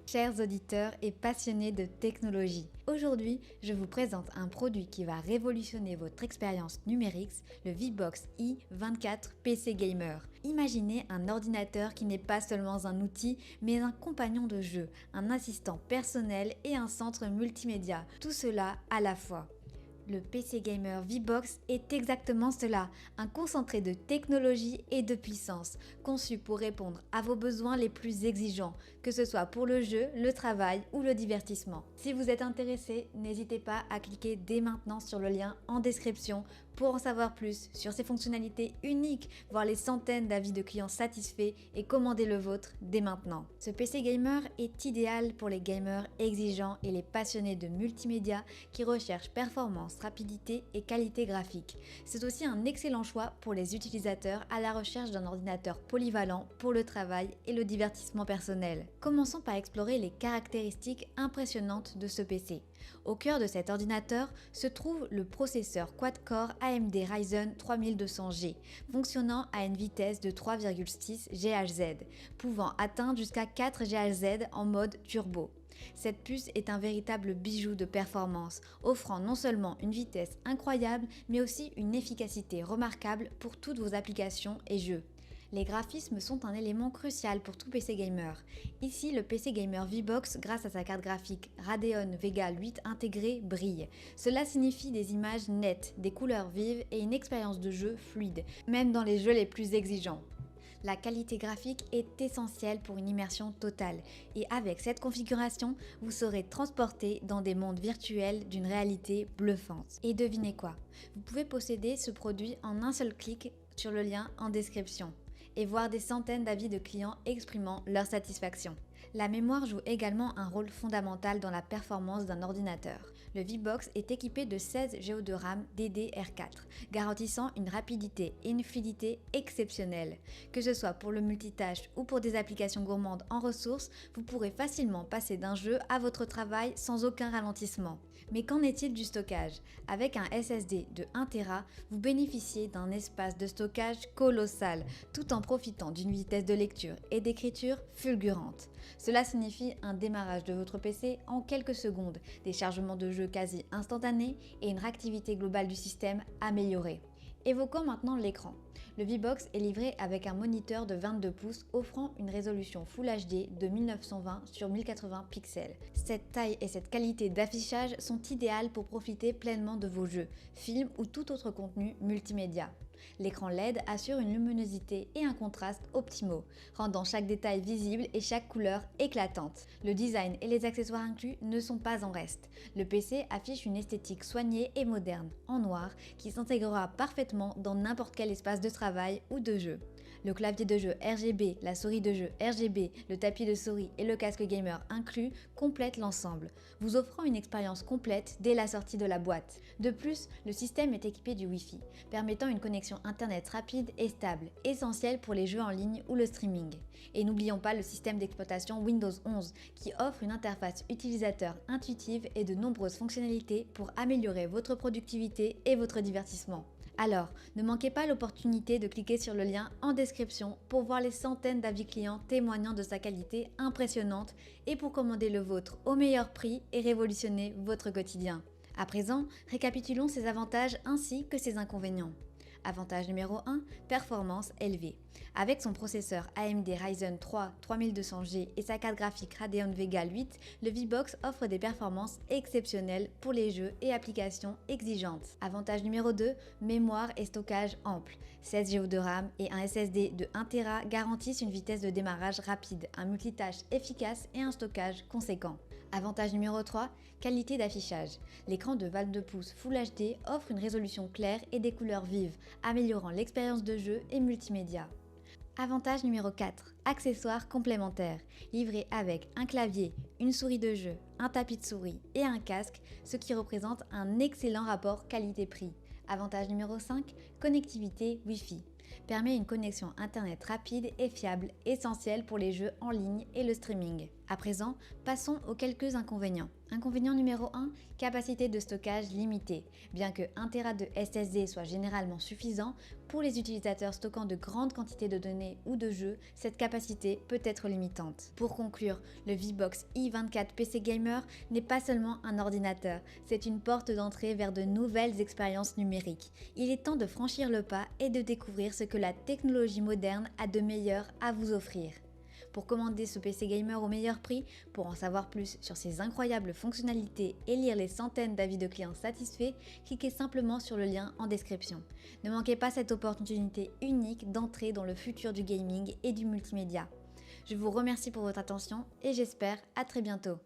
Chers auditeurs et passionnés de technologie, aujourd'hui je vous présente un produit qui va révolutionner votre expérience numérique, le VBox i24 PC Gamer. Imaginez un ordinateur qui n'est pas seulement un outil, mais un compagnon de jeu, un assistant personnel et un centre multimédia, tout cela à la fois. Le PC Gamer VBox est exactement cela, un concentré de technologie et de puissance, conçu pour répondre à vos besoins les plus exigeants, que ce soit pour le jeu, le travail ou le divertissement. Si vous êtes intéressé, n'hésitez pas à cliquer dès maintenant sur le lien en description pour en savoir plus sur ses fonctionnalités uniques, voir les centaines d'avis de clients satisfaits et commander le vôtre dès maintenant. Ce PC Gamer est idéal pour les gamers exigeants et les passionnés de multimédia qui recherchent performance, rapidité et qualité graphique. C'est aussi un excellent choix pour les utilisateurs à la recherche d'un ordinateur polyvalent pour le travail et le divertissement personnel. Commençons par explorer les caractéristiques impressionnantes de ce PC. Au cœur de cet ordinateur se trouve le processeur quad-core AMD Ryzen 3200G, fonctionnant à une vitesse de 3,6 GHz, pouvant atteindre jusqu'à 4 GHz en mode turbo. Cette puce est un véritable bijou de performance, offrant non seulement une vitesse incroyable, mais aussi une efficacité remarquable pour toutes vos applications et jeux. Les graphismes sont un élément crucial pour tout PC gamer. Ici, le PC Gamer VBox, grâce à sa carte graphique Radeon Vega 8 intégrée, brille. Cela signifie des images nettes, des couleurs vives et une expérience de jeu fluide, même dans les jeux les plus exigeants. La qualité graphique est essentielle pour une immersion totale et avec cette configuration, vous serez transporté dans des mondes virtuels d'une réalité bluffante. Et devinez quoi? Vous pouvez posséder ce produit en un seul clic sur le lien en description et voir des centaines d'avis de clients exprimant leur satisfaction. La mémoire joue également un rôle fondamental dans la performance d'un ordinateur. Le VBox est équipé de 16 Go de RAM DDR4, garantissant une rapidité et une fluidité exceptionnelles. Que ce soit pour le multitâche ou pour des applications gourmandes en ressources, vous pourrez facilement passer d'un jeu à votre travail sans aucun ralentissement. Mais qu'en est-il du stockage? Avec un SSD de 1 Tera, vous bénéficiez d'un espace de stockage colossal, tout en profitant d'une vitesse de lecture et d'écriture fulgurante. Cela signifie un démarrage de votre PC en quelques secondes, des chargements de jeux quasi instantanés et une réactivité globale du système améliorée. Évoquons maintenant l'écran. Le VBox est livré avec un moniteur de 22 pouces offrant une résolution Full HD de 1920 sur 1080 pixels. Cette taille et cette qualité d'affichage sont idéales pour profiter pleinement de vos jeux, films ou tout autre contenu multimédia. L'écran LED assure une luminosité et un contraste optimaux, rendant chaque détail visible et chaque couleur éclatante. Le design et les accessoires inclus ne sont pas en reste. Le PC affiche une esthétique soignée et moderne, en noir, qui s'intégrera parfaitement dans n'importe quel espace de travail ou de jeu. Le clavier de jeu RGB, la souris de jeu RGB, le tapis de souris et le casque gamer inclus complètent l'ensemble, vous offrant une expérience complète dès la sortie de la boîte. De plus, le système est équipé du Wi-Fi, permettant une connexion internet rapide et stable, essentielle pour les jeux en ligne ou le streaming. Et n'oublions pas le système d'exploitation Windows 11 qui offre une interface utilisateur intuitive et de nombreuses fonctionnalités pour améliorer votre productivité et votre divertissement. Alors, ne manquez pas l'opportunité de cliquer sur le lien en description pour voir les centaines d'avis clients témoignant de sa qualité impressionnante et pour commander le vôtre au meilleur prix et révolutionner votre quotidien. À présent, récapitulons ses avantages ainsi que ses inconvénients. Avantage numéro 1, performance élevée. Avec son processeur AMD Ryzen 3 3200G et sa carte graphique Radeon Vega 8, le VBox offre des performances exceptionnelles pour les jeux et applications exigeantes. Avantage numéro 2, mémoire et stockage ample. 16 Go de RAM et un SSD de 1 Tera garantissent une vitesse de démarrage rapide, un multitâche efficace et un stockage conséquent. Avantage numéro 3, qualité d'affichage. L'écran de 22 pouces Full HD offre une résolution claire et des couleurs vives, améliorant l'expérience de jeu et multimédia. Avantage numéro 4, accessoires complémentaires, livrés avec un clavier, une souris de jeu, un tapis de souris et un casque, ce qui représente un excellent rapport qualité-prix. Avantage numéro 5, connectivité Wi-Fi. Permet une connexion internet rapide et fiable, essentielle pour les jeux en ligne et le streaming. À présent, passons aux quelques inconvénients. Inconvénient numéro 1, capacité de stockage limitée. Bien que 1 Tera de SSD soit généralement suffisant, pour les utilisateurs stockant de grandes quantités de données ou de jeux, cette capacité peut être limitante. Pour conclure, le VBox i24 PC Gamer n'est pas seulement un ordinateur, c'est une porte d'entrée vers de nouvelles expériences numériques. Il est temps de franchir le pas et de découvrir ce que la technologie moderne a de meilleur à vous offrir. Pour commander ce PC Gamer au meilleur prix, pour en savoir plus sur ses incroyables fonctionnalités et lire les centaines d'avis de clients satisfaits, cliquez simplement sur le lien en description. Ne manquez pas cette opportunité unique d'entrer dans le futur du gaming et du multimédia. Je vous remercie pour votre attention et j'espère à très bientôt.